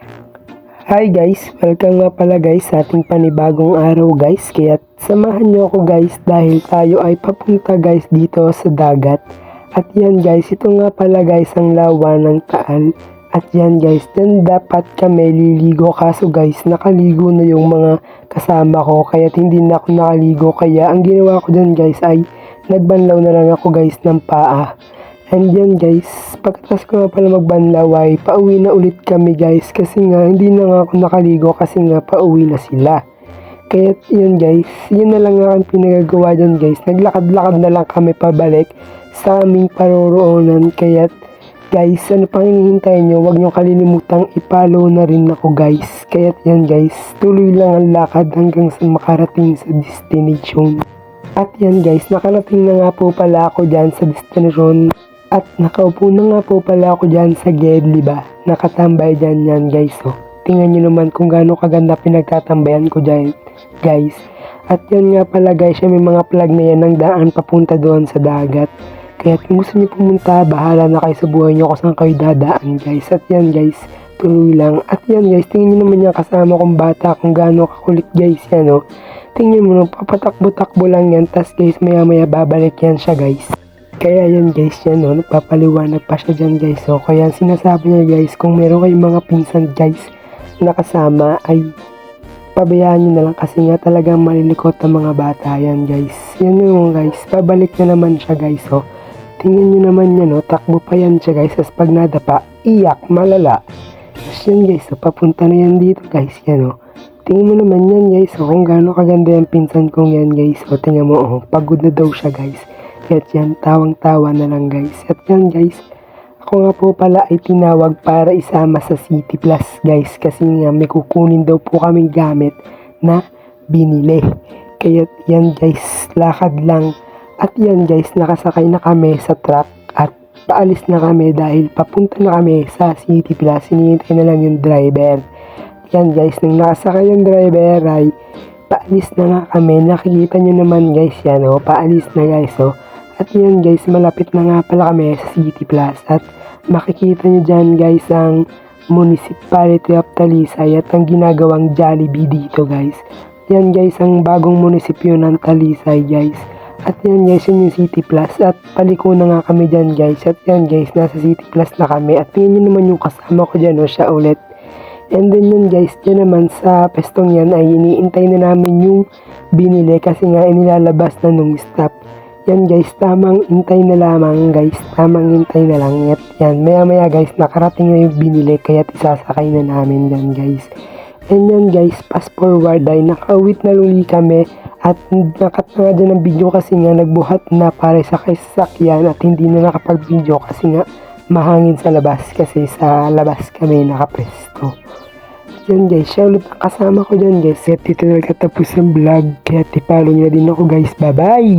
Hi guys, welcome nga pala guys sa ating panibagong araw guys. Kaya samahan nyo ako guys dahil tayo ay papunta guys dito sa dagat. At yan guys, ito nga pala guys ang lawa ng Taal. At yan guys, dyan dapat kami liligo, kaso guys nakaligo na yung mga kasama ko kaya hindi na ako nakaligo. Kaya ang ginawa ko dyan guys ay nagbanlaw na lang ako guys ng paa. And yan guys, pagkatapos ko nga pala magbanlaw ay pauwi na ulit kami guys kasi nga hindi na nga ako nakaligo kasi nga pauwi na sila. Kaya yan guys, yun na lang nga ang pinagagawa dyan guys. Naglakad-lakad na lang kami pabalik sa aming paroroonan. Kaya guys, ano pang hinihintay nyo, huwag nyo kalilimutang i-follow na rin ako guys. Kaya yan guys, tuloy lang ang lakad hanggang sa makarating sa destination. At yan guys, nakarating na nga po pala ako dyan sa destination. At nakaupo na nga po pala ako dyan sa Gedli ba? Nakatambay dyan yan guys. So, tingnan nyo naman kung gaano kaganda pinagtatambayan ko dyan guys. At yan nga pala guys, may mga plug na yan ng daan papunta doon sa dagat. Kaya kung gusto nyo pumunta, bahala na kayo sa buhay nyo kung saan kayo dadaan guys. At yan guys, tuloy lang. At yan guys, tingnan nyo naman yung kasama kong bata kung gaano kakulit guys yan o. Tingnan mo, papatakbo-takbo lang yan. Tas guys, maya-maya babalik yan siya guys. Kaya yan guys, yan o, nagpapaliwanag pa siya dyan guys. So, kaya sinasabi niya guys, kung meron kayong mga pinsan guys na kasama ay pabayaan nyo na lang kasi nga talagang malilikot ang mga bata yan guys. Yan yung guys, pabalik na naman siya guys. So, tingnan nyo naman yan o, takbo pa yan siya guys. As pag nadapa, iyak, malala. Tapos yan guys, so, papunta na yan dito guys, yan o. Tingnan mo naman yan guys, so, kung gaano kaganda yung pinsan kong yan guys. So, tingnan mo, oh, pagod na daw siya guys. At yan, tawang-tawa na lang guys. At yan guys, ako nga po pala ay tinawag para isama sa City Plus guys. Kasi nga may kukunin daw po kaming gamit na binili. Kaya yan guys, lakad lang. At yan guys, nakasakay na kami sa truck at paalis na kami dahil papunta na kami sa City Plus. Hinihintay na lang yung driver. Yan guys, nang nakasakay yung driver ay paalis na nga kami. Nakikita nyo naman guys yan o, paalis na guys o. At yan guys, malapit na nga pala kami sa City Plus. At makikita nyo dyan guys ang Municipality of Talisay at ang ginagawang Jollibee dito guys. Yan guys, ang bagong munisipyo ng Talisay guys. At yan guys, yun yung City Plus. At paliko na nga kami dyan guys. At yan guys, nasa City Plus na kami. At tingnan nyo naman yung kasama ko dyan o, siya ulit. And then yun guys, dyan naman sa pestong yan ay iniintay na namin yung binili kasi nga inilalabas na nung stop. Yan guys, tamang intay na lamang guys, tamang intay na lang. At yan, maya maya guys, nakarating na yung binili kaya isasakay na namin yan guys. And yan guys, fast forward ay nakawit na luli kami at nakat na nga dyan ang video kasi nga nagbuhat na para sa sasakyan at hindi na nakapag-video kasi nga mahangin sa labas kasi sa labas kami nakapresto. Yan guys, siya ulit ang kasama ko dyan guys. At dito na nagtatapos ang vlog kaya tipalo nyo din ako guys. Bye bye!